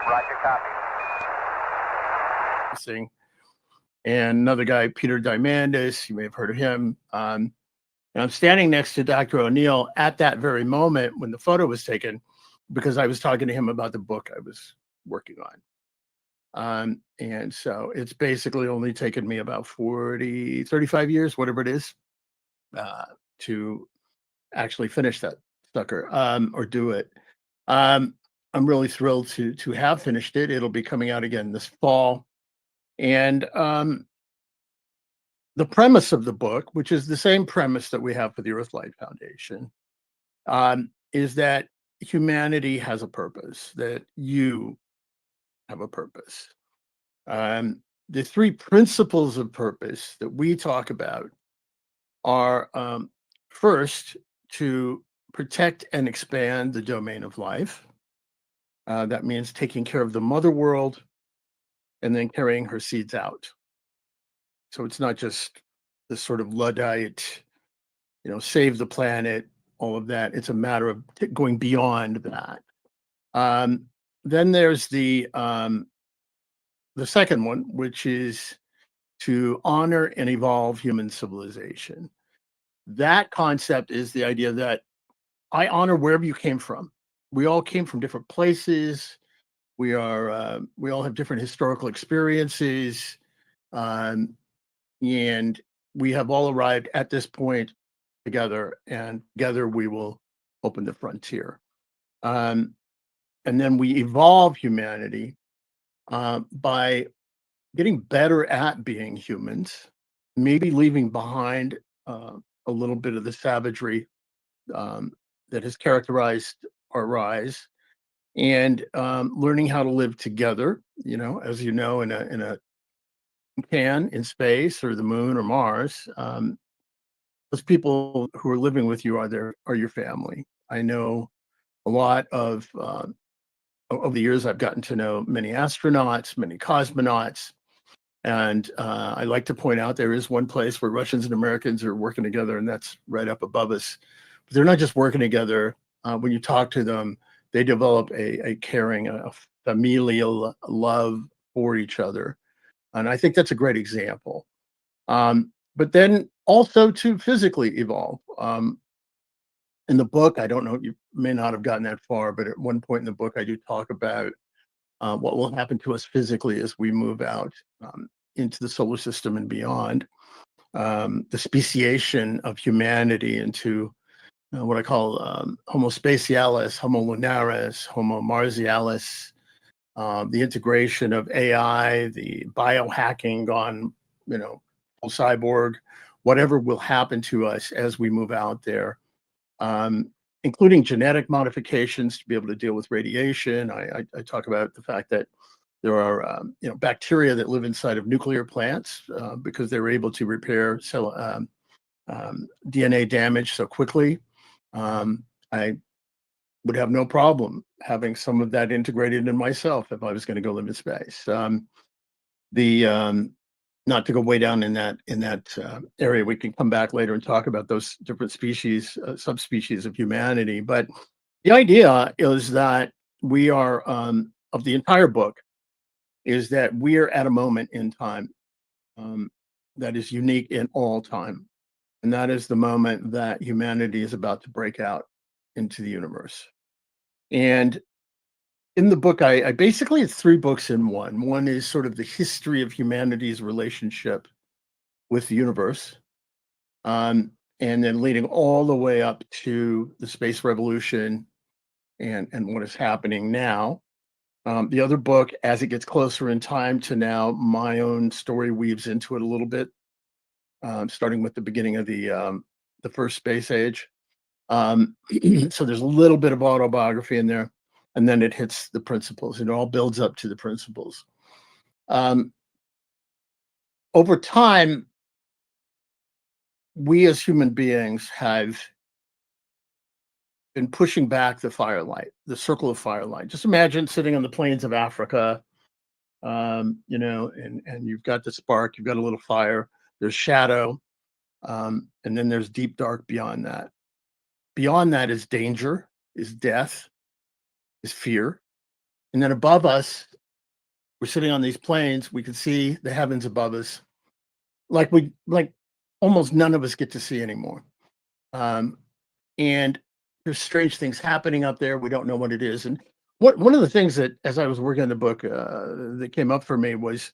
Roger, copy. And another guy, Peter Diamandis, you may have heard of him. And I'm standing next to Dr. O'Neill at that very moment when the photo was taken, because I was talking to him about the book I was working on. And so it's basically only taken me about 35 years, whatever it is, to actually finish that sucker, or do it. I'm really thrilled to have finished it. It'll be coming out again this fall. And the premise of the book, which is the same premise that we have for the Earthlight Foundation, is that humanity has a purpose, that you have a purpose. The three principles of purpose that we talk about are, first, to protect and expand the domain of life. That means taking care of the mother world and then carrying her seeds out. So it's not just this sort of Luddite, save the planet, all of that. It's a matter of going beyond that. Then there's the second one, which is to honor and evolve human civilization. That concept is the idea that I honor wherever you came from. We all came from different places. We all have different historical experiences, and we have all arrived at this point together, and together we will open the frontier. And then we evolve humanity by getting better at being humans, maybe leaving behind a little bit of the savagery that has characterized our rise, and learning how to live together. As you know, in space or the moon or Mars, those people who are living with you are your family. I know a lot of over the years, I've gotten to know many astronauts, many cosmonauts, and I like to point out there is one place where Russians and Americans are working together, and that's right up above us. But they're not just working together. When you talk to them, they develop a caring, a familial love for each other. And I think that's a great example. But then also to physically evolve. In the book, I don't know, you may not have gotten that far, but at one point in the book, I do talk about what will happen to us physically as we move out into the solar system and beyond. The speciation of humanity into what I call Homo spacialis, Homo lunaris, Homo marsialis, the integration of AI, the biohacking gone, full cyborg, whatever will happen to us as we move out there, including genetic modifications to be able to deal with radiation. I talk about the fact that there are bacteria that live inside of nuclear plants because they were able to repair cell DNA damage so quickly. I would have no problem having some of that integrated in myself if I was going to go live in space. Not to go way down in that area, we can come back later and talk about those different species, subspecies of humanity. But the idea is that we are, of the entire book, is that we are at a moment in time that is unique in all time. And that is the moment that humanity is about to break out into the universe. And in the book, I basically, it's three books in one. One is sort of the history of humanity's relationship with the universe, and then leading all the way up to the space revolution and what is happening now. The other book, as it gets closer in time to now, my own story weaves into it a little bit, starting with the beginning of the first space age. So there's a little bit of autobiography in there, and then it hits the principles. It all builds up to the principles. Over time, we as human beings have been pushing back the firelight, the circle of firelight. Just imagine sitting on the plains of Africa, and you've got the spark, you've got a little fire, there's shadow, and then there's deep dark beyond that. Beyond that is danger, is death, is fear. And then above us, we're sitting on these planes. We could see the heavens above us, like almost none of us get to see anymore. Um, and there's strange things happening up there. We don't know what it is. And one of the things that, as I was working on the book, that came up for me was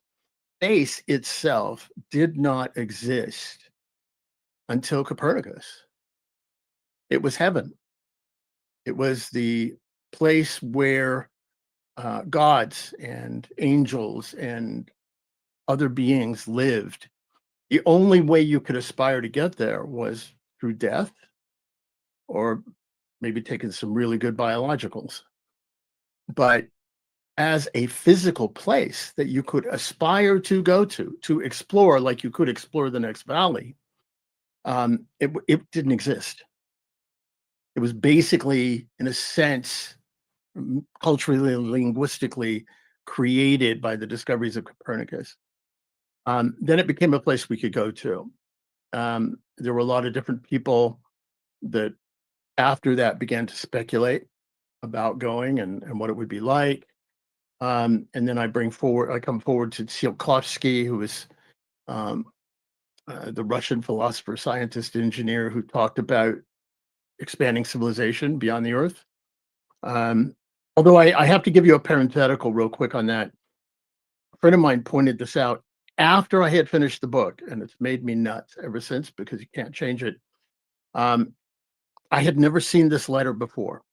space itself did not exist until Copernicus. It was heaven. It was the place where gods and angels and other beings lived. The only way you could aspire to get there was through death or maybe taking some really good biologicals. But as a physical place that you could aspire to go to explore, like you could explore the next valley, it didn't exist. It was basically, in a sense, culturally and linguistically created by the discoveries of Copernicus. Then it became a place we could go to. There were a lot of different people that after that began to speculate about going and what it would be like. And then I come forward to Tsiolkovsky, who was um, the Russian philosopher, scientist, engineer who talked about expanding civilization beyond the Earth. Um, although I have to give you a parenthetical real quick on that. A friend of mine pointed this out after I had finished the book, and it's made me nuts ever since because you can't change it. Um, I had never seen this letter before,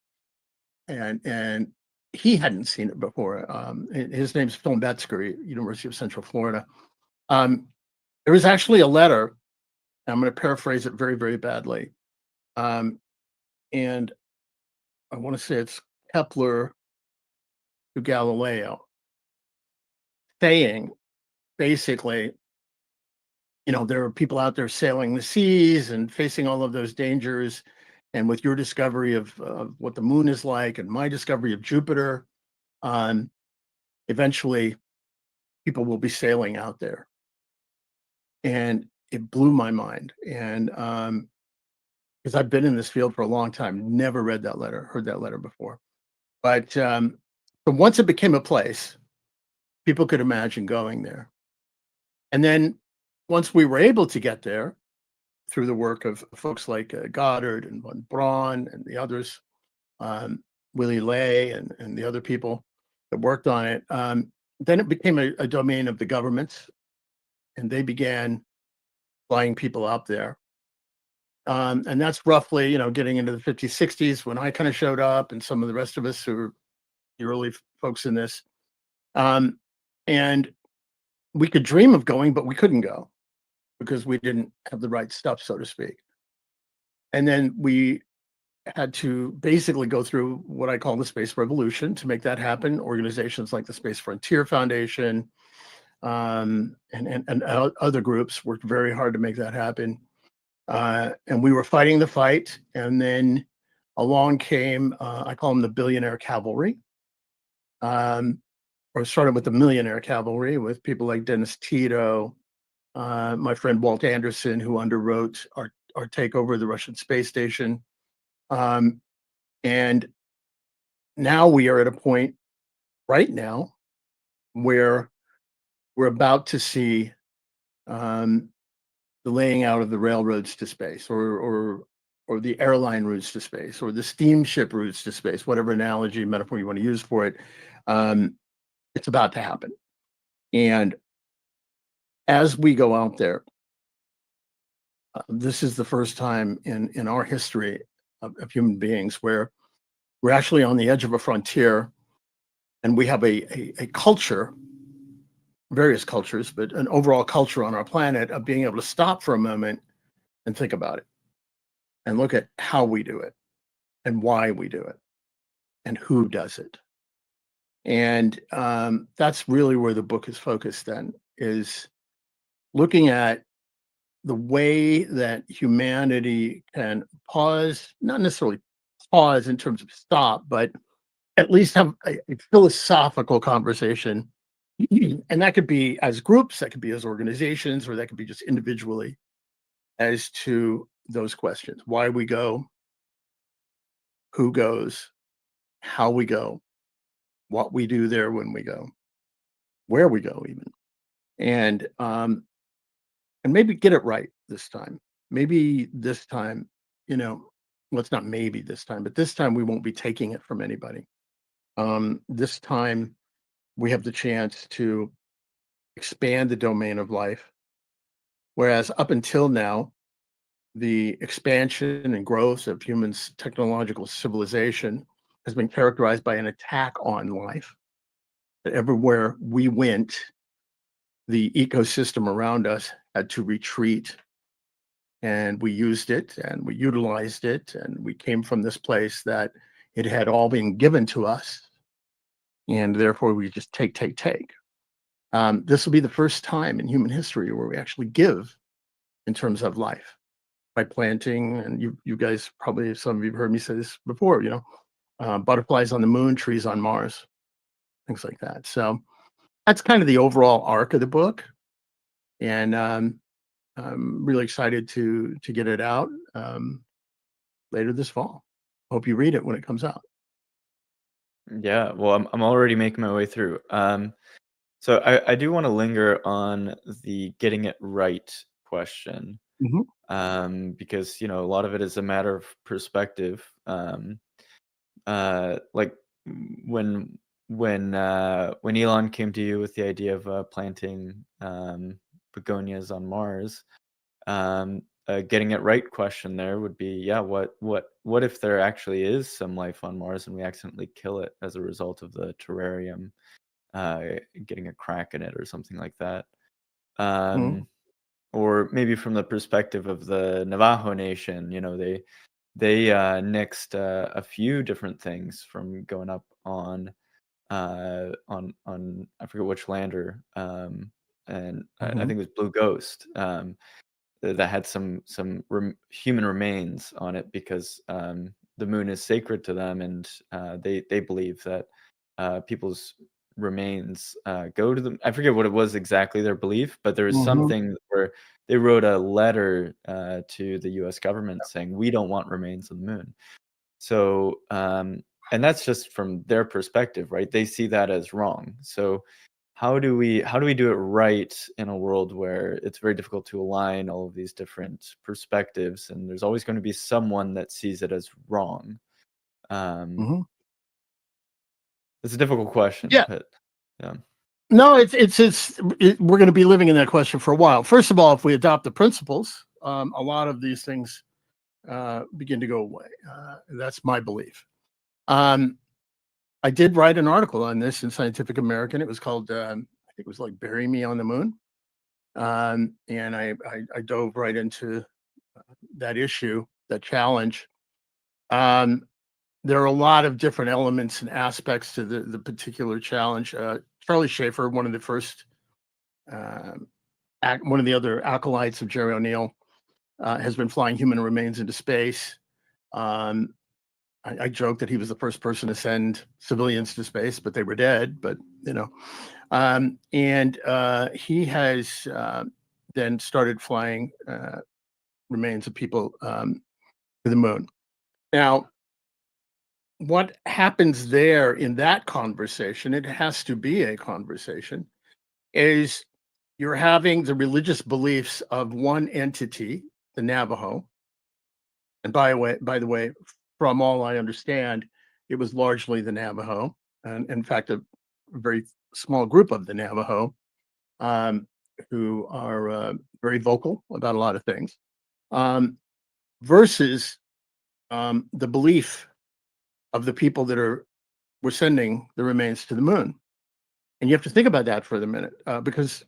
and he hadn't seen it before. His name's Phil Metzger, University of Central Florida. Um, there was actually a letter. I'm going to paraphrase it very, very badly, and I want to say it's Kepler to Galileo, saying basically, there are people out there sailing the seas and facing all of those dangers. And with your discovery of what the moon is like and my discovery of Jupiter, um, eventually people will be sailing out there. And it blew my mind. And because I've been in this field for a long time, never read that letter, heard that letter before. But once it became a place, people could imagine going there. And then once we were able to get there, through the work of folks like Goddard and von Braun and the others, Willie Lay and the other people that worked on it. Then it became a domain of the governments, and they began flying people up there. And that's roughly, getting into the 50s, 60s when I kind of showed up, and some of the rest of us who were the early folks in this. Um, and we could dream of going, but we couldn't go because we didn't have the right stuff, so to speak. And then we had to basically go through what I call the space revolution to make that happen. Organizations like the Space Frontier Foundation and other groups worked very hard to make that happen. And we were fighting the fight. And then along came, I call them the billionaire cavalry, or started with the millionaire cavalry with people like Dennis Tito, my friend Walt Anderson, who underwrote our takeover of the Russian space station. Um, and now we are at a point right now where we're about to see um, the laying out of the railroads to space, or the airline routes to space, or the steamship routes to space, whatever analogy, metaphor you want to use for it. Um, it's about to happen. And as we go out there, this is the first time in our history of human beings where we're actually on the edge of a frontier, and we have a culture, various cultures, but an overall culture on our planet of being able to stop for a moment and think about it and look at how we do it and why we do it and who does it. And that's really where the book is focused then, is looking at the way that humanity can pause, not necessarily pause in terms of stop, but at least have a philosophical conversation. And that could be as groups, that could be as organizations, or that could be just individually, as to those questions: why we go, who goes, how we go, what we do there when we go, where we go even. And and maybe get it right this time. Maybe this time, well, it's not maybe this time, but this time we won't be taking it from anybody. This time we have the chance to expand the domain of life. Whereas up until now, the expansion and growth of humans' technological civilization has been characterized by an attack on life. That everywhere we went, the ecosystem around us had to retreat, and we used it and we utilized it, and we came from this place that it had all been given to us, and therefore we just take, take, take. This will be the first time in human history where we actually give in terms of life by planting. And you guys probably, some of you have heard me say this before, butterflies on the moon, trees on Mars, things like that. So that's kind of the overall arc of the book. And I'm really excited to get it out later this fall. Hope you read it when it comes out. Yeah, well, I'm already making my way through. So I do want to linger on the getting it right question, Mhm. because a lot of it is a matter of perspective. Like when Elon came to you with the idea of planting begonias on Mars, getting it right question there would be, yeah, what if there actually is some life on Mars and we accidentally kill it as a result of the terrarium getting a crack in it or something like that? Mhm. Or maybe from the perspective of the Navajo Nation, they nixed a few different things from going up on I forget which lander, and I Mhm. think it was Blue Ghost, that had some human remains on it because the moon is sacred to them, and they believe that people's remains go to them. I forget what it was exactly their belief, but there was Mhm. something where they wrote a letter to the U.S. government saying we don't want remains on the moon. So and that's just from their perspective, right? They see that as wrong. So how do we do it right in a world where it's very difficult to align all of these different perspectives, and there's always going to be someone that sees it as wrong? Um, Mhm. it's a difficult question, Yeah. but yeah. No, we're going to be living in that question for a while. First of all, if we adopt the principles, a lot of these things begin to go away. That's my belief. Um, I did write an article on this in Scientific American. It was called, I think it was like "Bury Me on the Moon," and I dove right into that issue, that challenge. Um, there are a lot of different elements and aspects to the particular challenge. Charlie Schaefer, one of the first, um, one of the other acolytes of Jerry O'Neill, has been flying human remains into space. Um, I joke that he was the first person to send civilians to space, but they were dead. But you know, and he has then started flying remains of people to the moon. Now, what happens there in that conversation? It has to be a conversation. Is you're having the religious beliefs of one entity, the Navajo, and by the way, from all I understand, it was largely the Navajo, and in fact, a very small group of the Navajo um, who are very vocal about a lot of things, um, versus the belief of the people that were sending the remains to the moon. And you have to think about that for a minute, because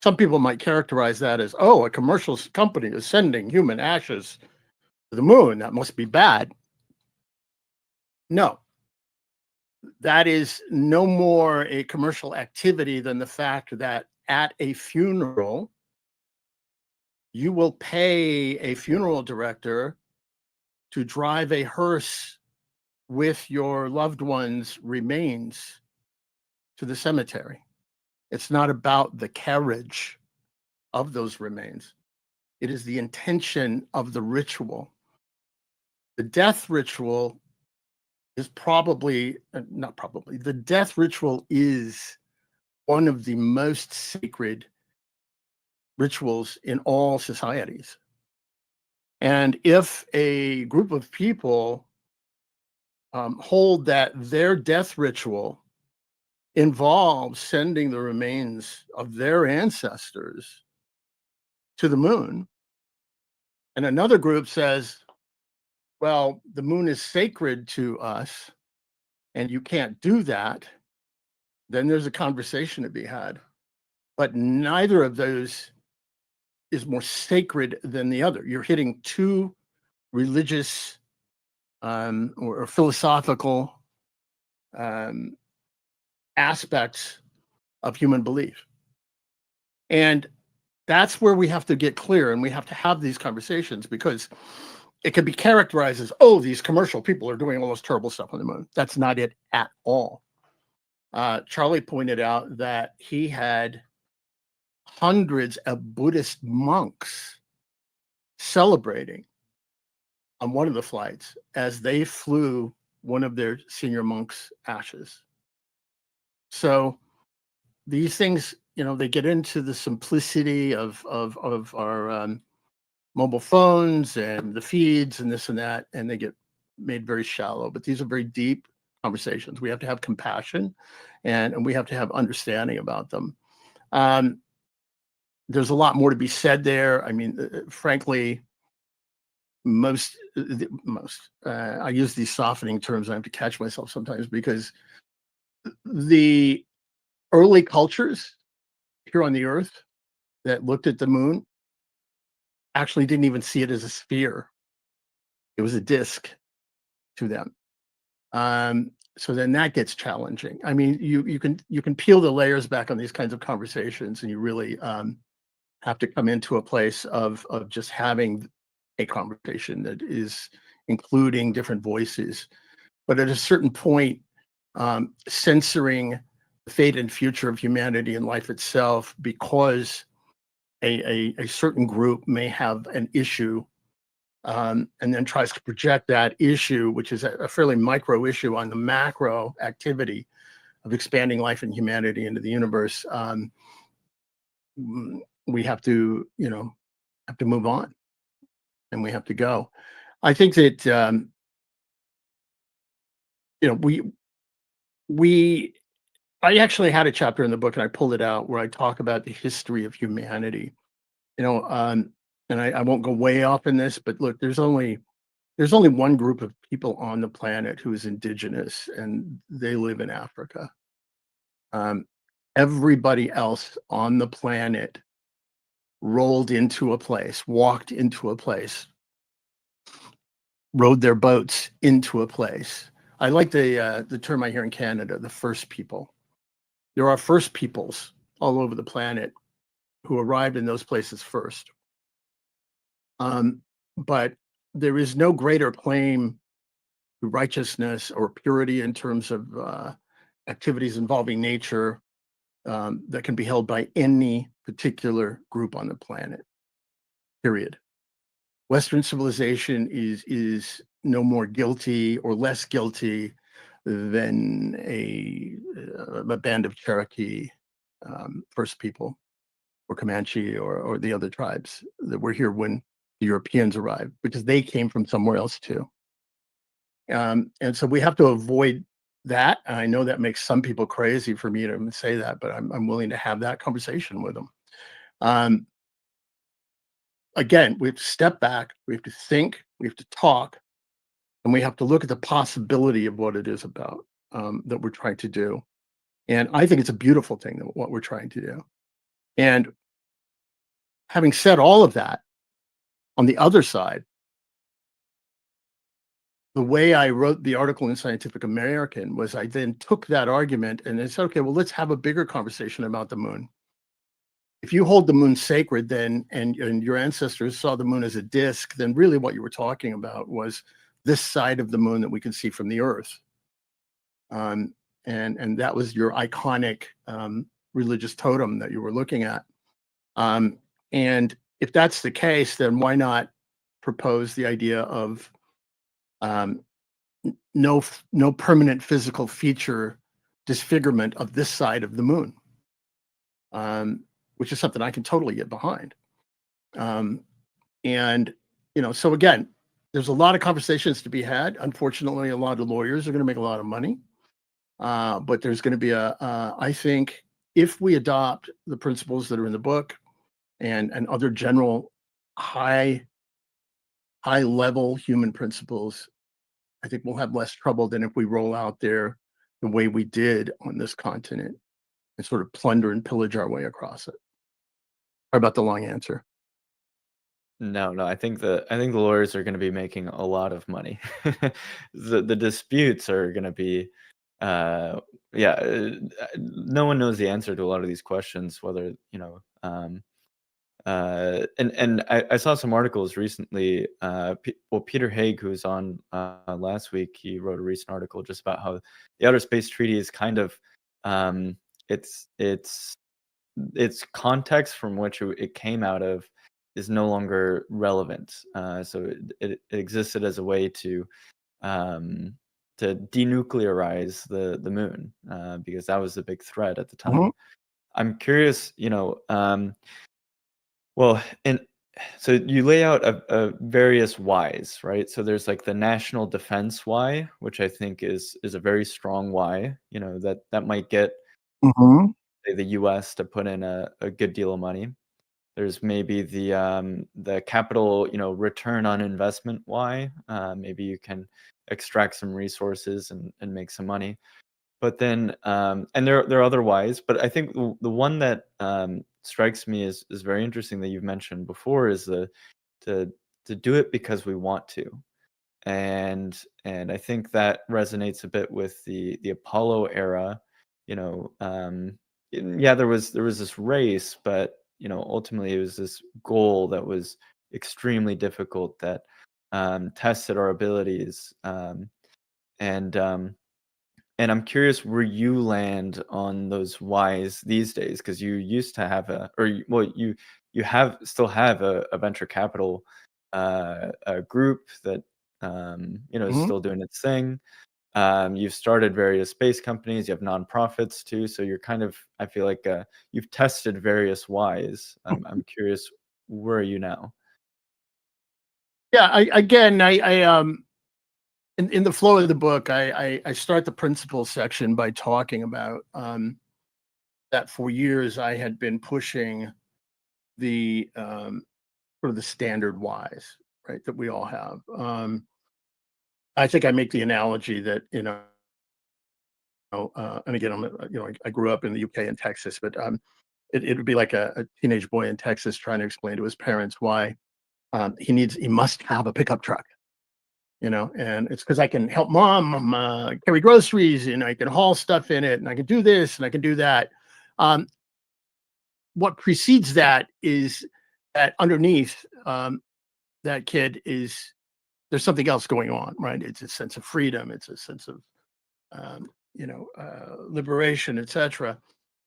some people might characterize that as, oh, a commercial company is sending human ashes to the moon. That must be bad. No, that is no more a commercial activity than the fact that at a funeral, you will pay a funeral director to drive a hearse with your loved one's remains to the cemetery. It's not about the carriage of those remains, it is the intention of the ritual. The death ritual is probably, not probably, the death ritual is one of the most sacred rituals in all societies. And if a group of people hold that their death ritual involves sending the remains of their ancestors to the moon, and another group says, well, the moon is sacred to us and you can't do that, then there's a conversation to be had. But neither of those is more sacred than the other. You're hitting two religious or philosophical aspects of human belief. And that's where we have to get clear, and we have to have these conversations, because it can be characterized as, oh, these commercial people are doing all this terrible stuff on the moon. That's not it at all. Charlie pointed out that he had hundreds of Buddhist monks celebrating on one of the flights as they flew one of their senior monks' ashes. So these things, they get into the simplicity of our mobile phones and the feeds and this and that, and they get made very shallow. But these are very deep conversations. We have to have compassion, and we have to have understanding about them. There's a lot more to be said there. I mean, frankly, I use these softening terms. I have to catch myself sometimes, because the early cultures here on the Earth that looked at the moon actually didn't even see it as a sphere. It was a disk to them. So then that gets challenging. I mean, you can peel the layers back on these kinds of conversations, and you really have to come into a place of just having a conversation that is including different voices. But at a certain point, censoring the fate and future of humanity and life itself because a certain group may have an issue, and then tries to project that issue, which is a fairly micro issue, on the macro activity of expanding life and humanity into the universe. We have to, move on, and we have to go. I think that I actually had a chapter in the book, and I pulled it out, where I talk about the history of humanity. And I won't go way off in this, but look, there's only one group of people on the planet who is indigenous, and they live in Africa. Everybody else on the planet rolled into a place, walked into a place, rode their boats into a place. I like the term I hear in Canada, the first people. There are first peoples all over the planet who arrived in those places first. But there is no greater claim to righteousness or purity in terms of activities involving nature that can be held by any particular group on the planet, period. Western civilization is no more guilty or less guilty than a band of Cherokee First People, or Comanche, or the other tribes that were here when the Europeans arrived, because they came from somewhere else too. And so we have to avoid that. And I know that makes some people crazy for me to say that, but I'm willing to have that conversation with them. Again, we have to step back, we have to think, we have to talk, and we have to look at the possibility of what it is about that we're trying to do. And I think it's a beautiful thing, that what we're trying to do. And having said all of that, on the other side, the way I wrote the article in Scientific American was, I then took that argument and I said, okay, well, let's have a bigger conversation about the moon. If you hold the moon sacred, then, and your ancestors saw the moon as a disk, then really what you were talking about was this side of the moon that we can see from the Earth. And that was your iconic religious totem that you were looking at. And if that's the case, then why not propose the idea of no permanent physical feature disfigurement of this side of the moon, which is something I can totally get behind. Um, and so again, there's a lot of conversations to be had. Unfortunately, a lot of lawyers are going to make a lot of money, but there's going to be I think, if we adopt the principles that are in the book and other general high level human principles, I think we'll have less trouble than if we roll out there the way we did on this continent and sort of plunder and pillage our way across it. How about the long answer? No, I think the lawyers are gonna be making a lot of money. The disputes are gonna be, uh, yeah, no one knows the answer to a lot of these questions, whether, and I saw some articles recently, Peter Haig, who was on, last week, he wrote a recent article just about how the Outer Space Treaty is kind of, um, its context from which it came out of is no longer relevant. So it existed as a way um, to denuclearize the moon, because that was the big threat at the Mhm, time. I'm curious, well, and so you lay out a various whys, right? So there's like the national defense why, which I think is a very strong why. That might get, mhm, say, the U.S. to put in a good deal of money. There's maybe the capital, return on investment why. Maybe you can extract some resources and make some money. But then, and there are other whys, but I think the one that strikes me is very interesting that you've mentioned before is to to do it because we want to. And I think that resonates a bit with the Apollo era. Yeah, there was this race, but ultimately it was this goal that was extremely difficult that tested our abilities. And I'm curious where you land on those whys these days, because you used to have well, you still have a venture capital a group that is mhm. still doing its thing. You've started various space companies. You have nonprofits too, so you're kind of, I feel like, you've tested various whys. I'm curious, where are you now? Yeah, I in the flow of the book, I start the principles section by talking about that for years I had been pushing the sort of the standard whys, right, that we all have. I think I make the analogy that and again, I grew up in the UK and Texas, but it would be like a teenage boy in Texas trying to explain to his parents why he must have a pickup truck, and it's because I can help mom carry groceries, and I can haul stuff in it, and I can do this and I can do that. Um, what precedes that is that underneath that kid is there's something else going on, right? It's a sense of freedom, it's a sense of liberation, etc.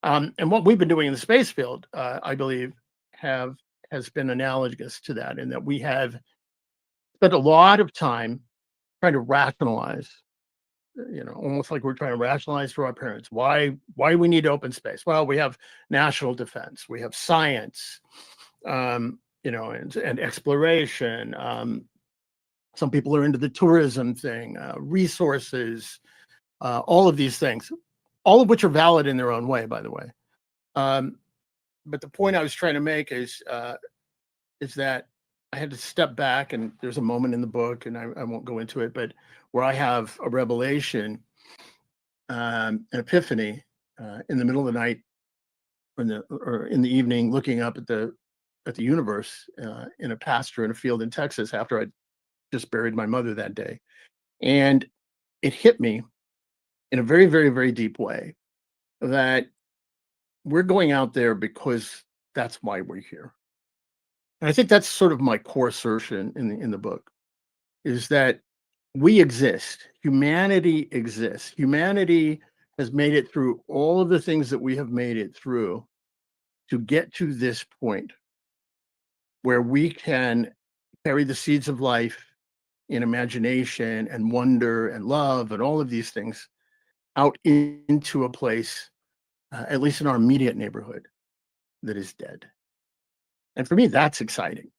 And what we've been doing in the space field, I believe, have has been analogous to that, in that we have spent a lot of time trying to rationalize, almost like we're trying to rationalize to our parents why we need open space. Well, we have national defense, we have science, and exploration. Some people are into the tourism thing, resources, all of these things, all of which are valid in their own way, by the way. Um, but the point I was trying to make is that I had to step back, and there's a moment in the book, and I won't go into it, but where I have a revelation, an epiphany, in the middle of the night, or in the evening, looking up at the universe, in a pasture in a field in Texas after I just buried my mother that day, and it hit me in a very, very, very deep way that we're going out there because that's why we're here. And I think that's sort of my core assertion in the book, is that we exist. Humanity exists. Humanity has made it through all of the things that we have made it through to get to this point where we can carry the seeds of life in imagination and wonder and love and all of these things out into a place, at least in our immediate neighborhood, that is dead. And for me, that's exciting.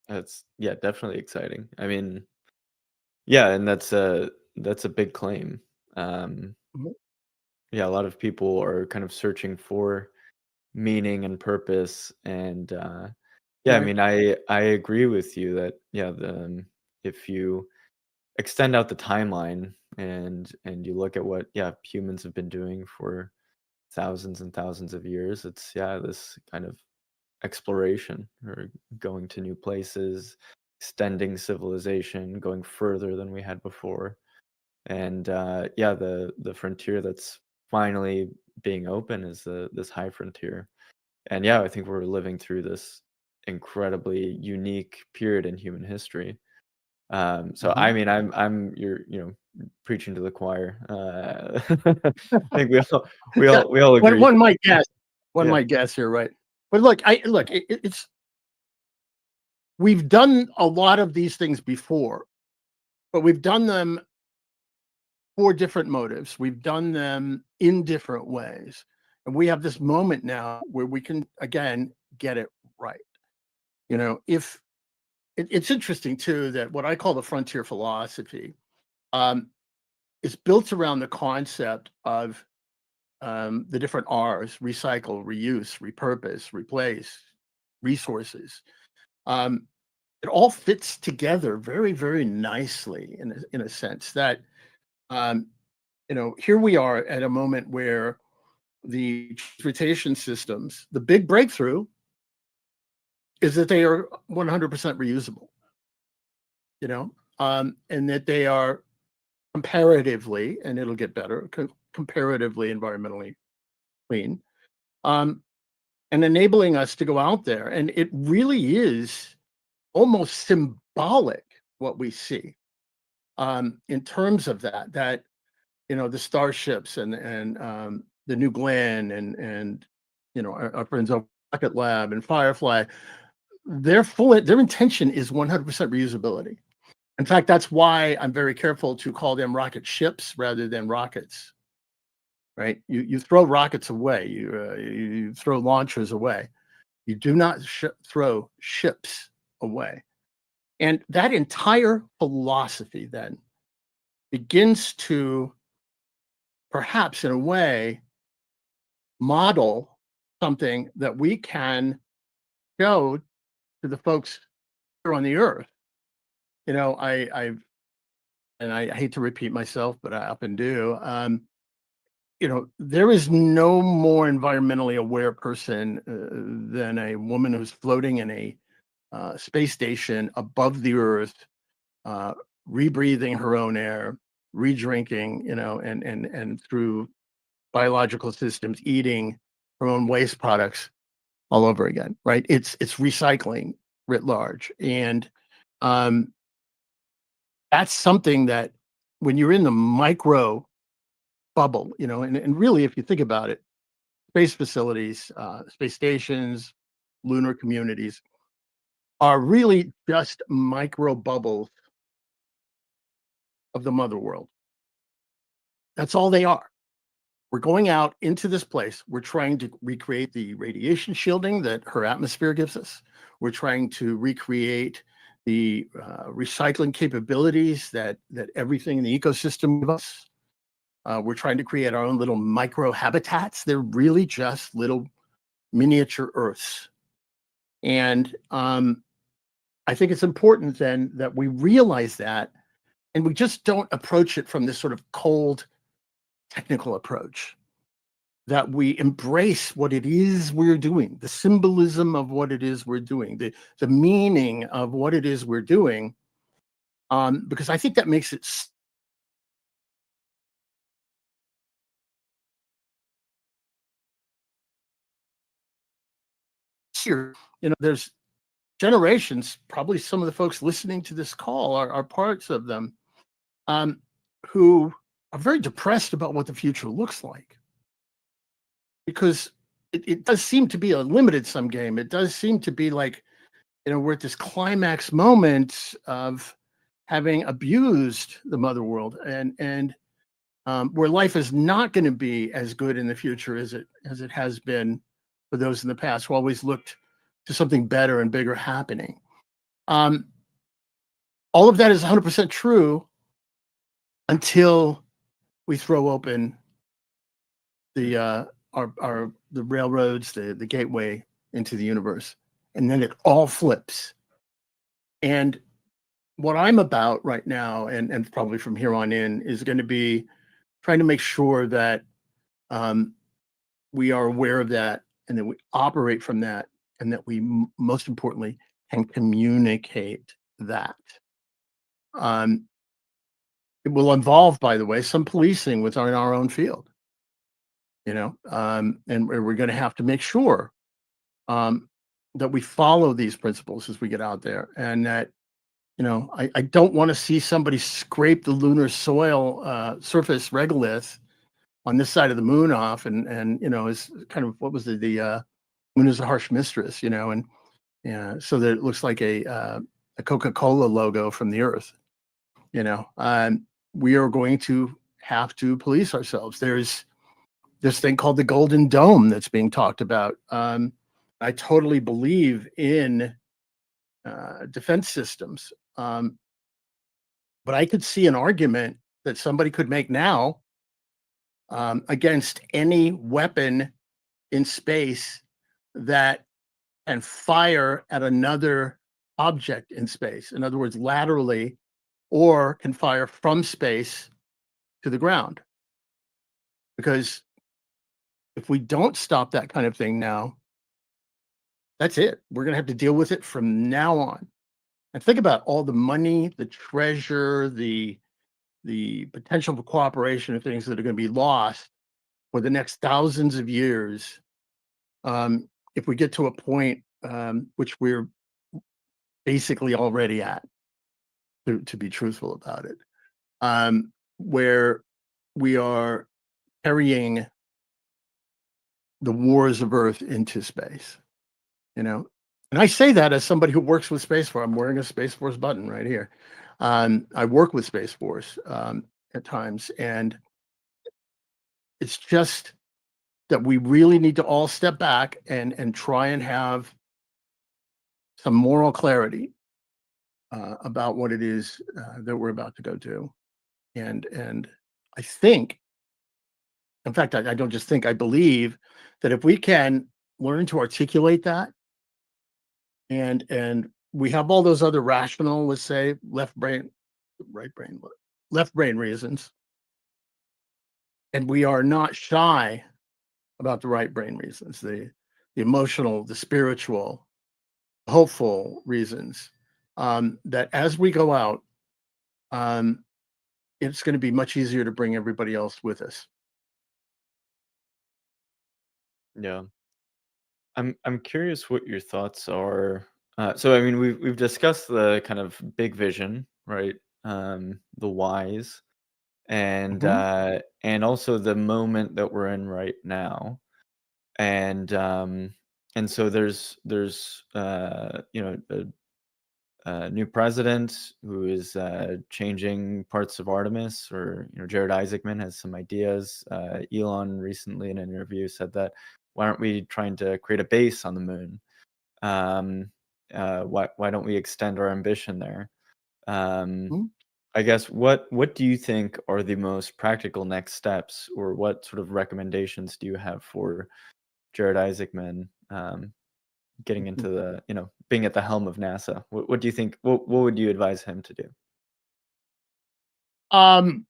That's, yeah, definitely exciting. I mean, yeah, and that's a big claim. Um, Mhm. yeah, a lot of people are kind of searching for meaning and purpose, and yeah, I Right. mean, I agree with you that, yeah, if you extend out the timeline and you look at what, yeah, humans have been doing for thousands and thousands of years, it's, yeah, this kind of exploration, or going to new places, extending civilization, going further than we had before. And yeah, the frontier that's finally being open is this high frontier. And yeah, I think we're living through this incredibly unique period in human history. So Mhm. I mean, I'm you're, preaching to the choir. I think Yeah, we all agree. one might guess. One Yeah. might guess here, right? But look, it's we've done a lot of these things before, but we've done them for different motives. We've done them in different ways. And we have this moment now where we can again get it right. If it's interesting too that what I call the frontier philosophy um, is built around the concept of the different R's: recycle, reuse, repurpose, replace, resources. Um, it all fits together very, very nicely in a sense that um, here we are at a moment where the transportation systems, the big breakthrough is that they are 100% reusable, and that they are comparatively, and it'll get better, comparatively environmentally clean. Um, and enabling us to go out there. And it really is almost symbolic what we see in terms of that, the starships and the New Glenn and our friends over Rocket Lab and Firefly, their intention is 100% reusability. In fact, that's why I'm very careful to call them rocket ships rather than rockets. Right? You throw rockets away. You throw launchers away. You do not throw ships away. And that entire philosophy then begins to, perhaps in a way, model something that we can show to the folks here on the earth. I hate to repeat myself, but I often do. There is no more environmentally aware person than a woman who's floating in a space station above the earth, uh, rebreathing her own air, redrinking, and through biological systems, eating her own waste products all over again. Right? It's recycling writ large, and um, that's something that when you're in the micro bubble, and really, if you think about it, space facilities, space stations, lunar communities are really just micro bubbles of the mother world. That's all they are. We're going out into this place. We're trying to recreate the radiation shielding that her atmosphere gives us. We're trying to recreate the recycling capabilities that everything in the ecosystem gives us. We're trying to create our own little micro habitats. They're really just little miniature Earths. And I think it's important then that we realize that, and we just don't approach it from this sort of cold technical approach, that we embrace what it is we're doing, the symbolism of what it is we're doing, the meaning of what it is we're doing, because I think that makes it easier. There's generations, probably some of the folks listening to this call are parts of them, um, who are very depressed about what the future looks like, because it does seem to be a limited sum game. It does seem to be like, we're at this climax moment of having abused the mother world, and where life is not going to be as good in the future as it has been for those in the past who always looked to something better and bigger happening. All of that is 100% true until we throw open the railroads, the gateway into the universe, and then it all flips. And what I'm about right now, and probably from here on in, is going to be trying to make sure that we are aware of that, and that we operate from that, and that we most importantly can communicate that. It will involve, by the way, some policing within our own field. And we're going to have to make sure that we follow these principles as we get out there, and that I don't want to see somebody scrape the lunar soil surface regolith on this side of the moon off, and is kind of, what was the moon is a harsh mistress, and so that it looks like a Coca-Cola logo from the Earth. We are going to have to police ourselves. There's this thing called the Golden Dome that's being talked about. I totally believe in defense systems, but I could see an argument that somebody could make now against any weapon in space that can fire at another object in space. In other words, laterally, or can fire from space to the ground. Because if we don't stop that kind of thing now, that's it. We're going to have to deal with it from now on. And think about all the money, the treasure, the potential for cooperation of things that are going to be lost for the next thousands of years, if we get to a point which we're basically already at, to be truthful about it, where we are carrying the wars of Earth into space, And I say that as somebody who works with Space Force. I'm wearing a Space Force button right here. I work with Space Force at times, and it's just that we really need to all step back and try and have some moral clarity about what it is that we're about to go do. And I think, in fact, I don't just think, I believe that if we can learn to articulate that, and we have all those other rational, let's say, left brain reasons, and we are not shy about the right brain reasons, the emotional, the spiritual, hopeful reasons, that as we go out, it's going to be much easier to bring everybody else with us. Yeah. I'm curious what your thoughts are. So I mean, we've discussed the kind of big vision, right? The whys, Mhm. and also the moment that we're in right now, and so there's a new president who is changing parts of Artemis, or Jared Isaacman has some ideas. Elon recently in an interview said that, why aren't we trying to create a base on the moon? Why don't we extend our ambition there? Um, Mhm. I guess what do you think are the most practical next steps, or what sort of recommendations do you have for Jared Isaacman getting into the, being at the helm of NASA? What do you think? What would you advise him to do? Um,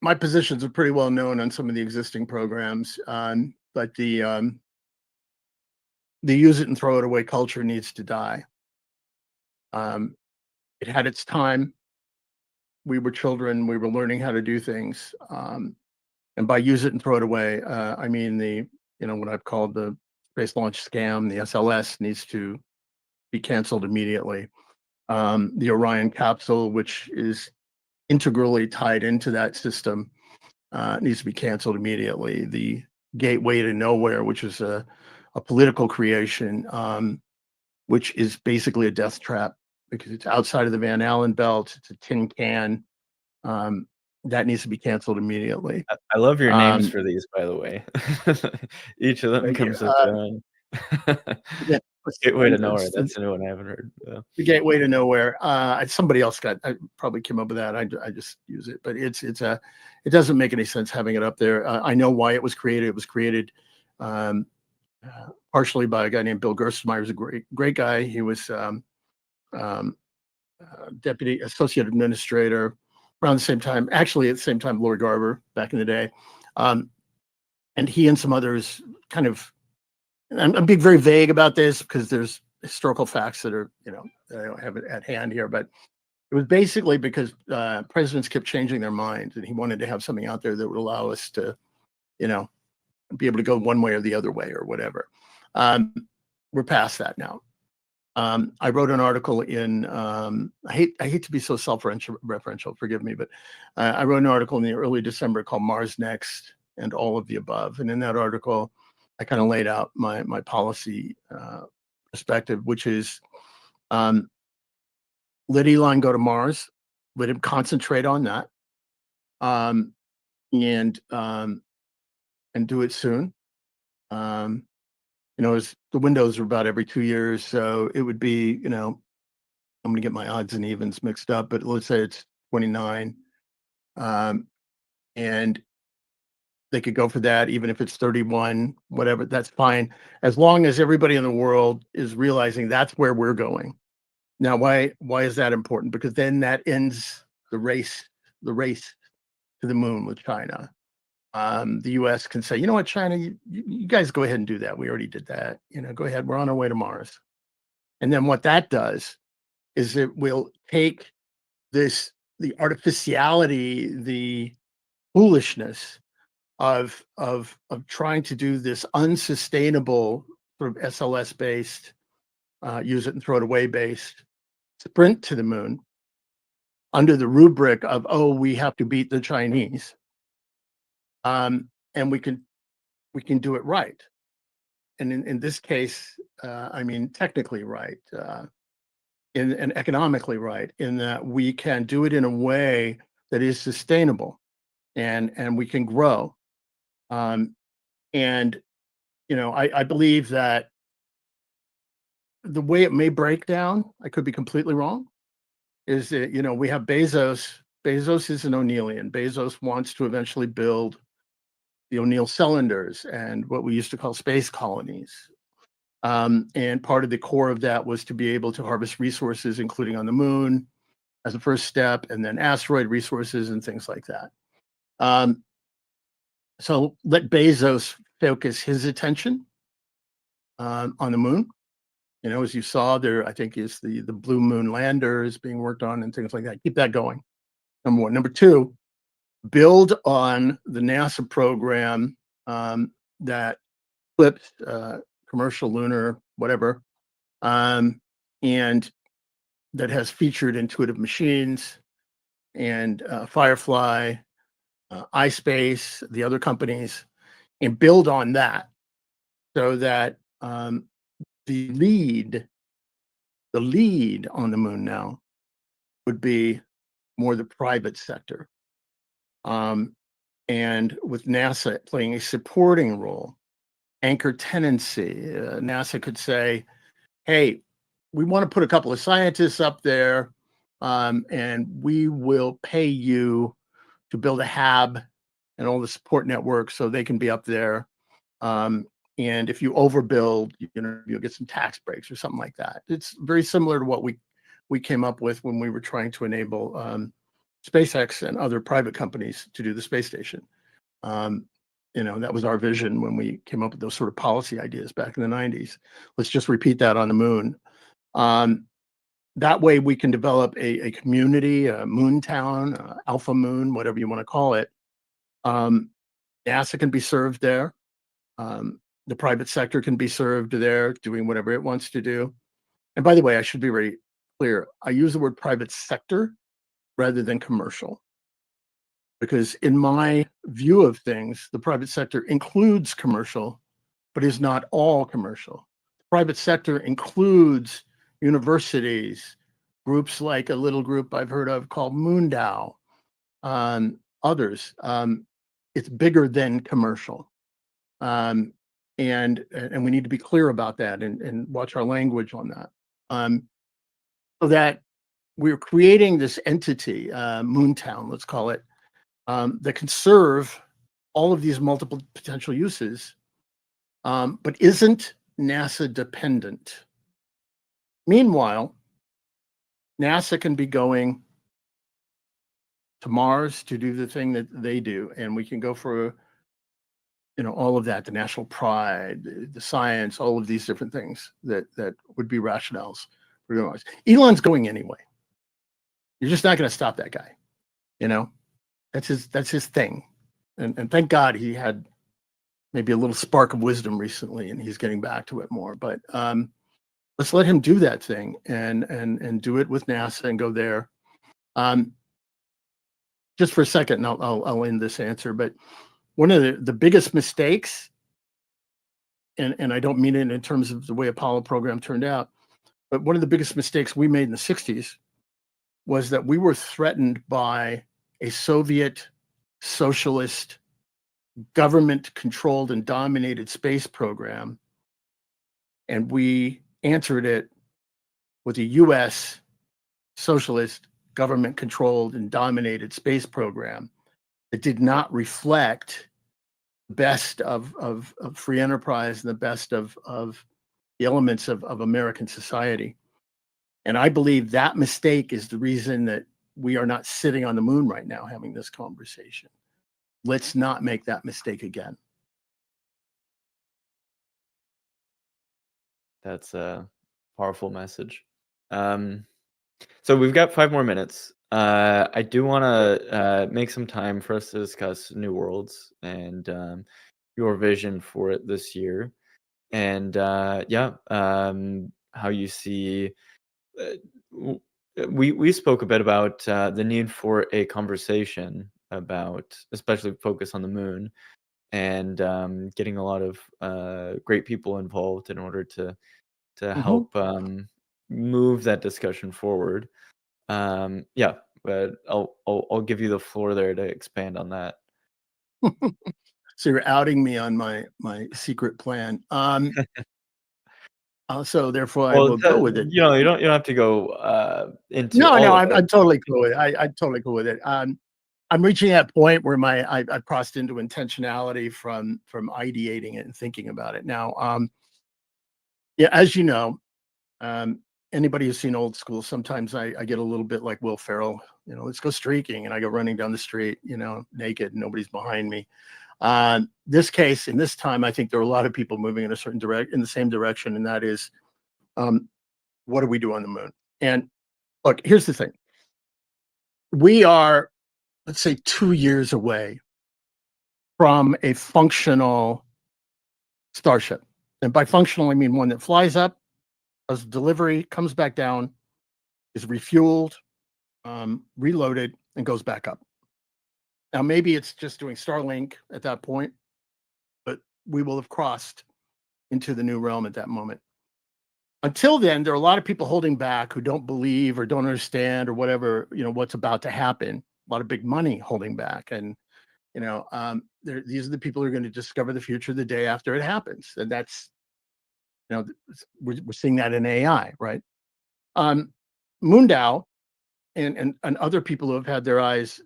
my positions are pretty well known on some of the existing programs, but the use it and throw it away culture needs to die. Um, it had its time. We were children. We were learning how to do things. And by use it and throw it away, I mean what I've called the space launch scam. The SLS needs to be canceled immediately. The Orion capsule, which is integrally tied into that system, needs to be canceled immediately. The gateway to nowhere, which is a a political creation, which is basically a death trap because it's outside of the Van Allen belt. It's a tin can. That needs to be canceled immediately. I love your names Um, for these, by the way. Each of them Thank you. comes with their own. Yeah, Gateway to Nowhere, it's that's a new one I haven't heard. Yeah. the gateway to nowhere. Somebody else I probably came up with that. I just use it, but it doesn't make any sense having it up there. I know why it was created. It was created partially by a guy named Bill Gerstenmaier. He's a great guy. He was um, deputy associate administrator around the same time. Actually, at the same time, Lord Garver back in the day, and he and some others kind of. I'm being very vague about this because there's historical facts that are, I don't have it at hand here, but it was basically because presidents kept changing their minds, and he wanted to have something out there that would allow us to, be able to go one way or the other way or whatever. We're past that now. I wrote an article in. I hate to be so self-referential. Forgive me, but I wrote an article in the early December called "Mars Next" and all of the above. And in that article, I kind of laid out my policy perspective, which is let Elon go to Mars, let him concentrate on that, and do it soon. The windows are about every 2 years, so it would be, I'm going to get my odds and evens mixed up, but let's say it's 29, and they could go for that, even if it's 31, whatever, that's fine, as long as everybody in the world is realizing that's where we're going. Now, why is that important? Because then that ends the race to the moon with China. The U.S. can say, you know what, China, you guys go ahead and do that. We already did that. Go ahead. We're on our way to Mars. And then what that does is it will take the artificiality, the foolishness of trying to do this unsustainable sort of SLS based, use it and throw it away based sprint to the moon under the rubric of, we have to beat the Chinese. And we can do it right. And in this case, technically right, and economically right, in that we can do it in a way that is sustainable and we can grow. And I believe that the way it may break down, I could be completely wrong, is that, we have Bezos. Bezos is an O'Neillian. Bezos wants to eventually build the O'Neill cylinders and what we used to call space colonies. And part of the core of that was to be able to harvest resources, including on the moon as a first step, and then asteroid resources and things like that. So let Bezos focus his attention on the moon. As you saw there, I think is the Blue Moon lander is being worked on and things like that. Keep that going. Number one. Number two, build on the NASA program that flips commercial lunar, whatever, and that has featured intuitive machines and Firefly, iSpace, the other companies, and build on that so that the lead on the moon now would be more the private sector. And with NASA playing a supporting role, anchor tenancy, NASA could say, hey, we want to put a couple of scientists up there, and we will pay you to build a hab and all the support networks so they can be up there. And if you overbuild, you'll get some tax breaks or something like that. It's very similar to what we came up with when we were trying to enable SpaceX and other private companies to do the space station. That was our vision when we came up with those sort of policy ideas back in the 90s. Let's just repeat that on the moon. That way we can develop a community, a moon town, alpha moon, whatever you want to call it. NASA can be served there. The private sector can be served there, doing whatever it wants to do. And by the way, I should be very clear. I use the word private sector rather than commercial, because in my view of things, the private sector includes commercial but is not all commercial. The private sector includes universities, groups like a little group I've heard of called MoonDAO, others. It's bigger than commercial. And we need to be clear about that and watch our language on that. So that we're creating this entity, Moontown, let's call it, that can serve all of these multiple potential uses, but isn't NASA dependent. Meanwhile, NASA can be going to Mars to do the thing that they do, and we can go for, all of that, the national pride, the science, all of these different things that would be rationales for Mars. Elon's going anyway. You're just not going to stop that guy. That's his thing. And thank God he had maybe a little spark of wisdom recently, and he's getting back to it more. But let's let him do that thing and do it with NASA and go there. Just for a second, and I'll end this answer. But one of the biggest mistakes, and I don't mean it in terms of the way Apollo program turned out, but one of the biggest mistakes we made in the 60s was that we were threatened by a Soviet socialist government-controlled and dominated space program, and we answered it with a U.S. socialist government-controlled and dominated space program that did not reflect the best of free enterprise and the best of the elements of American society. And I believe that mistake is the reason that we are not sitting on the moon right now having this conversation. Let's not make that mistake again. That's a powerful message. So we've got 5 more minutes. I do want to make some time for us to discuss New Worlds and your vision for it this year, and how you see. We spoke a bit about the need for a conversation about, especially focus on the moon, and getting a lot of great people involved in order to help move that discussion forward. But I'll give you the floor there to expand on that. So you're outing me on my secret plan. So therefore, I will go with it. You don't have to go into. No, I'm totally cool with it. I'm totally cool with it. I'm reaching that point where I crossed into intentionality from ideating it and thinking about it. Now, as you know, anybody who's seen Old School, sometimes I get a little bit like Will Ferrell. Let's go streaking, and I go running down the street, naked, and nobody's behind me. This case, in this time, I think there are a lot of people moving in a certain in the same direction, and that is, what do we do on the moon? And look, here's the thing: we are, let's say, 2 years away from a functional Starship, and by functional, I mean one that flies up, does delivery, comes back down, is refueled, reloaded, and goes back up. Now, maybe it's just doing Starlink at that point, but we will have crossed into the new realm at that moment. Until then, there are a lot of people holding back who don't believe or don't understand or whatever, what's about to happen. A lot of big money holding back. And, these are the people who are going to discover the future the day after it happens. And that's, we're seeing that in AI, right? MoonDAO and other people who have had their eyes,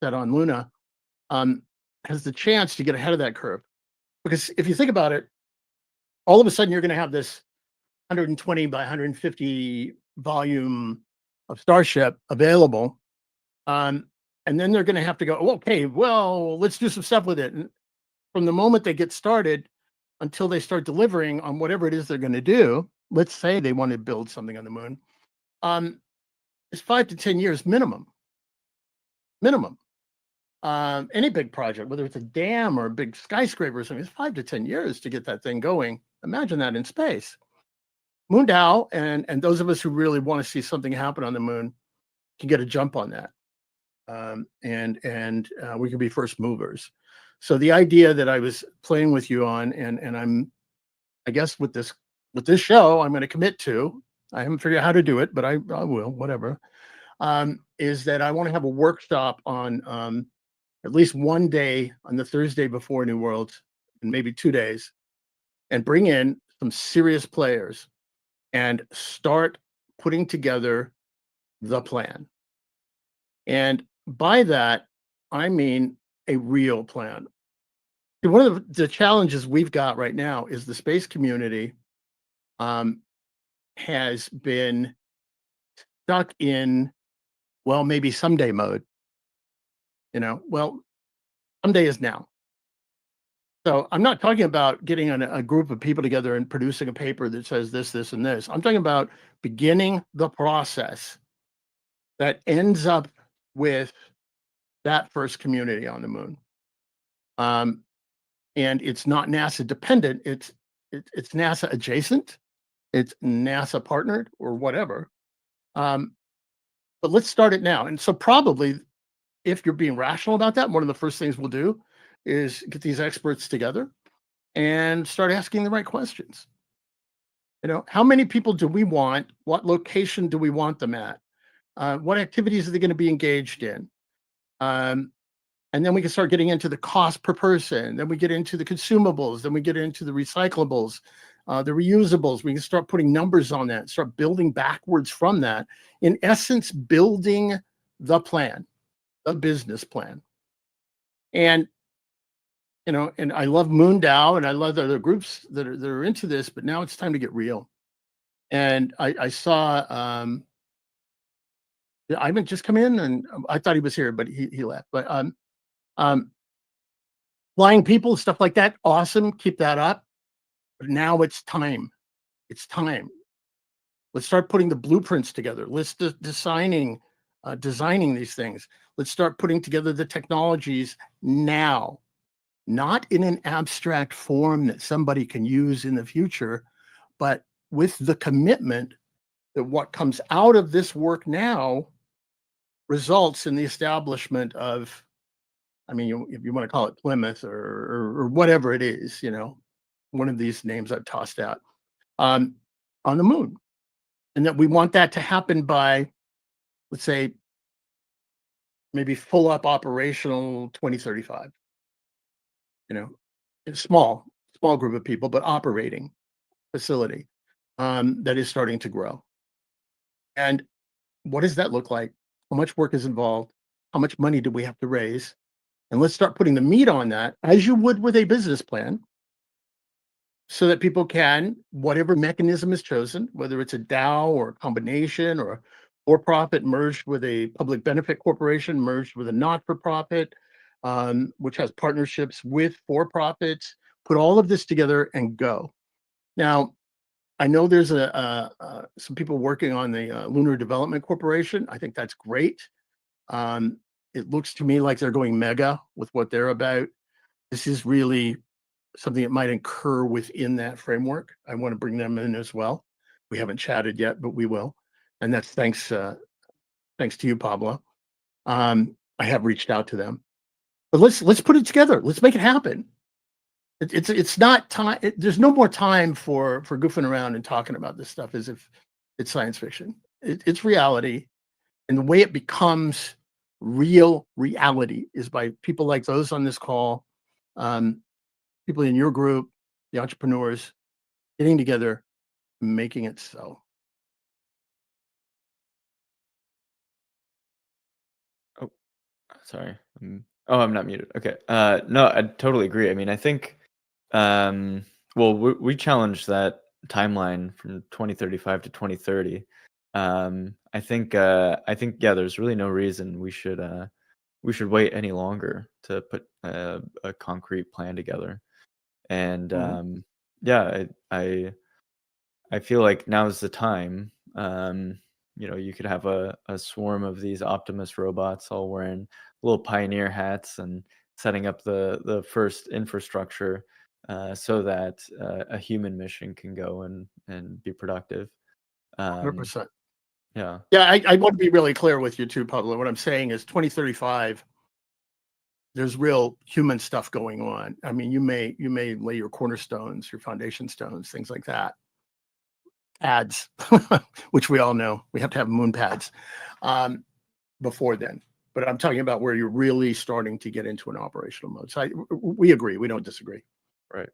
set on Luna, has the chance to get ahead of that curve. Because if you think about it, all of a sudden you're going to have this 120 by 150 volume of Starship available. And then they're going to have to go, okay, well, let's do some stuff with it. And from the moment they get started until they start delivering on whatever it is they're going to do, let's say they want to build something on the moon, it's 5 to 10 years minimum. Any big project, whether it's a dam or a big skyscraper or something, it's 5 to 10 years to get that thing going. Imagine that in space. MoonDAO and those of us who really want to see something happen on the moon can get a jump on that. and we can be first movers. So the idea that I was playing with you on, and I guess with this show, I'm going to commit to. I haven't figured out how to do it, but I will. Whatever. Is that I want to have a workshop on at least one day on the Thursday before New Worlds, and maybe 2 days, and bring in some serious players and start putting together the plan. And by that, I mean a real plan. One of the challenges we've got right now is the space community has been stuck in, well, maybe someday mode. Well, someday is now. So I'm not talking about getting a group of people together and producing a paper that says this, this, and this. I'm talking about beginning the process that ends up with that first community on the moon. And it's not NASA dependent. It's NASA adjacent. It's NASA partnered or whatever. But let's start it now. And so probably, if you're being rational about that, one of the first things we'll do is get these experts together and start asking the right questions. How many people do we want? What location do we want them at? What activities are they going to be engaged in? And then we can start getting into the cost per person. Then we get into the consumables. Then we get into the recyclables, the reusables. We can start putting numbers on that, start building backwards from that. In essence, building the plan, the business plan. And and I love MoonDAO, and I love the other groups that are into this, but now it's time to get real. And I saw Ivan just come in, and I thought he was here, but he left. But flying people, stuff like that, awesome. Keep that up. But now it's time. It's time. Let's start putting the blueprints together. Let's designing these things. Let's start putting together the technologies now. Not in an abstract form that somebody can use in the future, but with the commitment that what comes out of this work now results in the establishment of, if you want to call it Plymouth or whatever it is, one of these names I've tossed out, on the moon. And that we want that to happen by, let's say, maybe full up operational 2035. A small group of people, but operating facility that is starting to grow. And what does that look like? How much work is involved? How much money do we have to raise? And let's start putting the meat on that, as you would with a business plan, so that people can, whatever mechanism is chosen, whether it's a DAO or a combination or a for-profit merged with a public benefit corporation, merged with a not-for-profit, which has partnerships with for-profits, put all of this together and go. Now, I know there's some people working on the Lunar Development Corporation. I think that's great. It looks to me like they're going mega with what they're about. This is really something that might occur within that framework. I want to bring them in as well. We haven't chatted yet, but we will. And that's thanks to you, Pablo. I have reached out to them. But let's put it together. Let's make it happen. It's not time. There's no more time for goofing around and talking about this stuff as if it's science fiction. It's reality, and the way it becomes real reality is by people like those on this call, people in your group, the entrepreneurs, getting together, making it so. Oh, sorry. Oh, I'm not muted. Okay. No, I totally agree. I think, well, we challenged that timeline from 2035 to 2030. I think, yeah, there's really no reason we should wait any longer to put a concrete plan together. And yeah, I feel like now's the time. You could have a swarm of these Optimus robots all wearing little pioneer hats and setting up the first infrastructure so that a human mission can go and be productive. 100%. Yeah. Yeah, I want to be really clear with you too, Pablo. What I'm saying is 2035, there's real human stuff going on. I mean, you may lay your cornerstones, your foundation stones, things like that. Pads, which we all know we have to have moon pads before then. But I'm talking about where you're really starting to get into an operational mode. So we agree. We don't disagree. Right.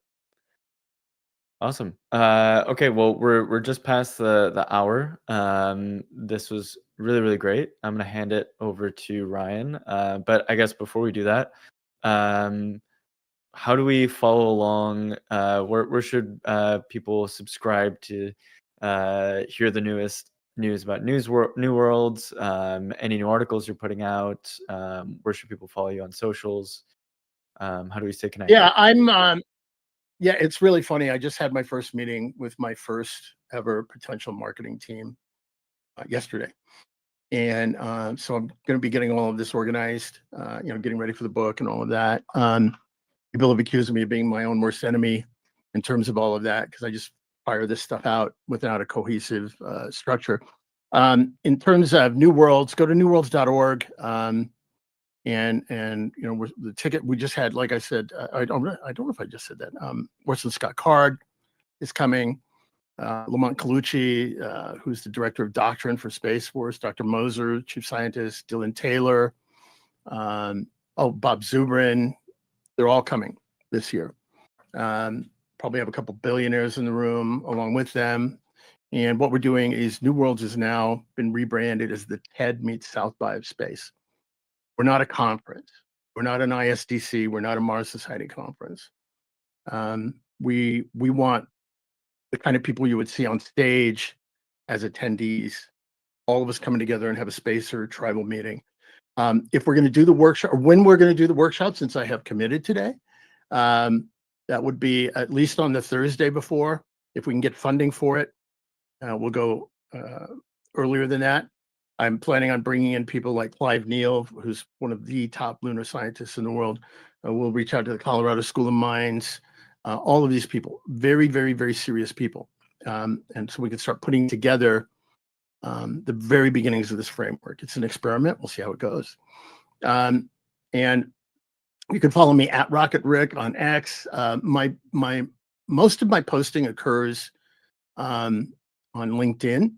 Awesome. Okay, well, we're just past the hour. This was really great. I'm gonna hand it over to Ryan. But I guess before we do that, how do we follow along? Where should people subscribe to hear the newest news about New Worlds? Any new articles you're putting out? Where should people follow you on socials? How do we stay connected? Yeah, yeah, it's really funny. I just had my first meeting with my first ever potential marketing team yesterday. And so I'm going to be getting all of this organized, getting ready for the book and all of that. People have accused me of being my own worst enemy in terms of all of that, because I just fire this stuff out without a cohesive structure. In terms of New Worlds, go to newworlds.org. And the ticket we just had, like I said, I don't know if I just said that. Orson Scott Card is coming. Lamont Colucci, who's the director of doctrine for Space Force, Dr. Moser, chief scientist, Dylan Taylor, Bob Zubrin, they're all coming this year. Probably have a couple billionaires in the room along with them. And what we're doing is New Worlds has now been rebranded as the TED meets South by of Space. We're not a conference. We're not an ISDC. We're not a Mars Society conference. We want the kind of people you would see on stage as attendees, all of us coming together and have a space or a tribal meeting. If we're going to do the workshop, or when we're going to do the workshop, since I have committed today, that would be at least on the Thursday before. If we can get funding for it, we'll go earlier than that. I'm planning on bringing in people like Clive Neal, who's one of the top lunar scientists in the world. We'll reach out to the Colorado School of Mines. All of these people, very serious people. And so we can start putting together the very beginnings of this framework. It's an experiment. We'll see how it goes. And you can follow me at Rocket Rick on X. My most of my posting occurs on LinkedIn,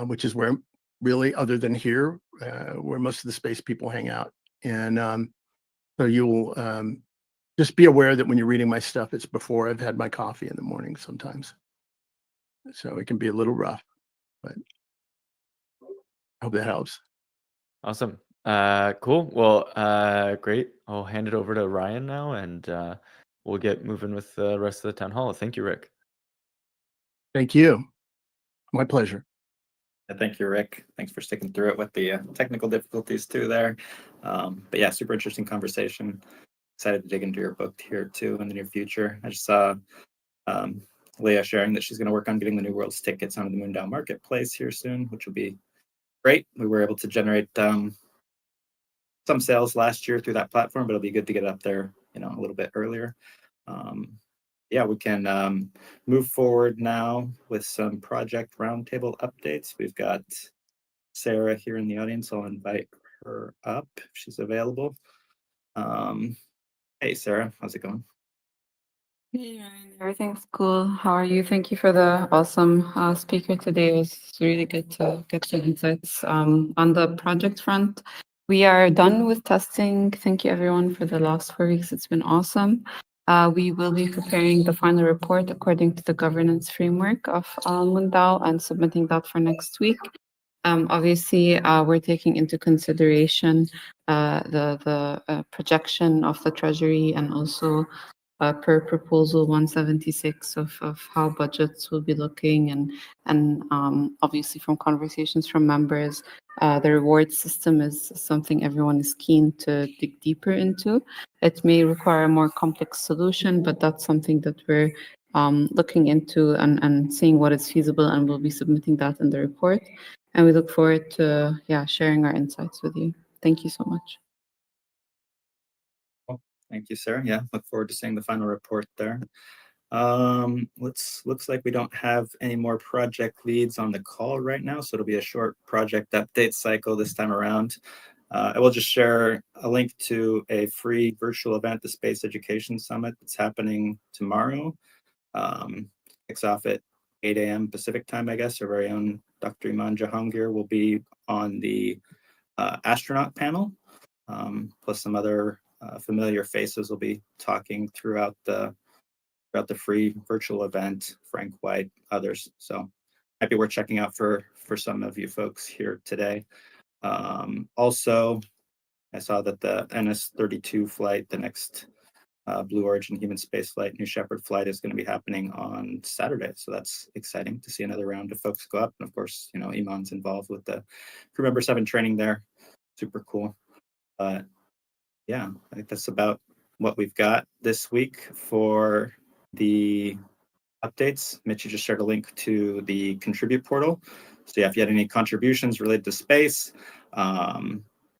which is where really, other than here, where most of the space people hang out. And so you'll just be aware that when you're reading my stuff, it's before I've had my coffee in the morning sometimes. So it can be a little rough, but I hope that helps. Awesome. Cool. Well, great. I'll hand it over to Ryan now, and we'll get moving with the rest of the town hall. Thank you, Rick. Thank you. My pleasure. Thank you, Rick. Thanks for sticking through it with the technical difficulties too there. But yeah, super interesting conversation. Excited to dig into your book here too in the near future. I just saw Leah sharing that she's going to work on getting the New Worlds tickets onto the MoonDAO marketplace here soon, which will be great. We were able to generate some sales last year through that platform, but it'll be good to get it up there, a little bit earlier. Yeah, we can move forward now with some project roundtable updates. We've got Sarah here in the audience. I'll invite her up if she's available. Hey, Sarah, how's it going? Hey, Ryan, everything's cool. How are you? Thank you for the awesome speaker today. It was really good to get some insights. On the project front, we are done with testing. Thank you, everyone, for the last 4 weeks. It's been awesome. We will be preparing the final report according to the governance framework of MoonDAO and submitting that for next week. Obviously, we're taking into consideration the projection of the Treasury and also per proposal 176 of how budgets will be looking, and obviously from conversations from members, the reward system is something everyone is keen to dig deeper into. It may require a more complex solution, but that's something that we're looking into and seeing what is feasible, and we'll be submitting that in the report. And we look forward to sharing our insights with you. Thank you so much. Thank you, Sarah. Yeah, look forward to seeing the final report there. Looks like we don't have any more project leads on the call right now, so it'll be a short project update cycle this time around. I will just share a link to a free virtual event, the Space Education Summit, that's happening tomorrow. Kicks off at 8 a.m. Pacific time, I guess. Our very own Dr. Iman Jahangir will be on the astronaut panel, plus some other familiar faces will be talking throughout the free virtual event. Frank White, others. So might be worth checking out for some of you folks here today. Also, I saw that the NS-32 flight, the next Blue Origin human space flight, New Shepard flight, is going to be happening on Saturday. So that's exciting to see another round of folks go up. And of course, Iman's involved with the crew member 7 training there. Super cool. But yeah, I think that's about what we've got this week for the updates. Mitchie just shared a link to the contribute portal. So yeah, if you had any contributions related to space,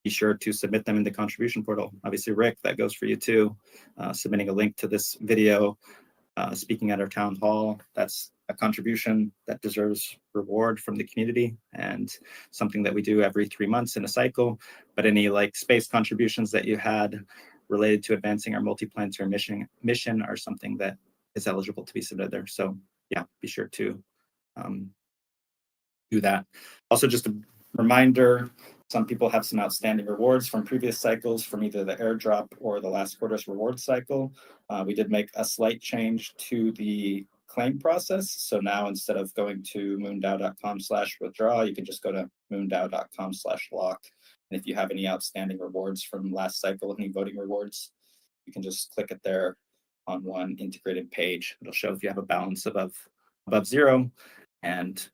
be sure to submit them in the contribution portal. Obviously, Rick, that goes for you too. Submitting a link to this video, speaking at our town hall, that's a contribution that deserves reward from the community and something that we do every 3 months in a cycle. But any space contributions that you had related to advancing our multi-planetary mission are something that is eligible to be submitted there. So yeah, be sure to do that. Also, just a reminder, some people have some outstanding rewards from previous cycles from either the airdrop or the last quarter's reward cycle. We did make a slight change to the claim process. So now instead of going to moondao.com/withdraw, you can just go to moondao.com/lock. And if you have any outstanding rewards from last cycle, any voting rewards, you can just click it there on one integrated page. It'll show if you have a balance above 0. And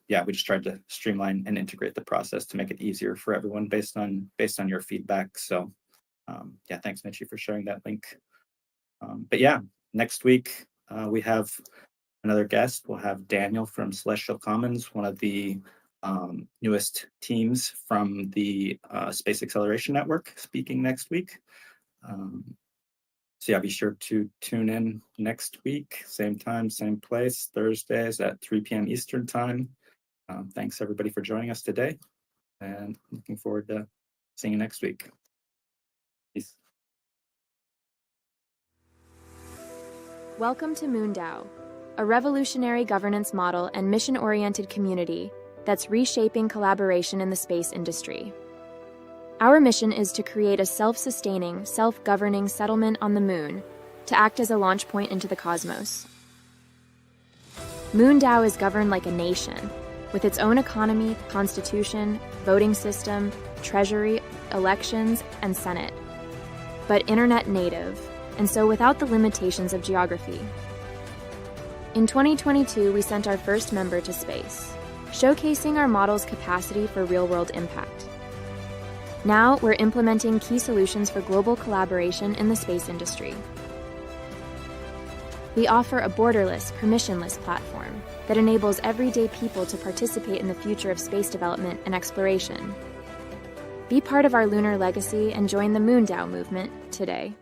yeah, we just tried to streamline and integrate the process to make it easier for everyone based on your feedback. So yeah, thanks, Mitchie, for sharing that link. But yeah, next week we have another guest. We'll have Daniel from Celestial Commons, one of the newest teams from the Space Acceleration Network, speaking next week. So yeah, be sure to tune in next week, same time, same place, Thursdays at 3 p.m. Eastern time. Thanks everybody for joining us today, and looking forward to seeing you next week. Peace. Welcome to MoonDAO, a revolutionary governance model and mission-oriented community that's reshaping collaboration in the space industry. Our mission is to create a self-sustaining, self-governing settlement on the Moon to act as a launch point into the cosmos. MoonDAO is governed like a nation, with its own economy, constitution, voting system, treasury, elections, and senate, but internet native, and so without the limitations of geography. In 2022, we sent our first member to space, showcasing our model's capacity for real-world impact. Now, we're implementing key solutions for global collaboration in the space industry. We offer a borderless, permissionless platform that enables everyday people to participate in the future of space development and exploration. Be part of our lunar legacy and join the MoonDAO movement today.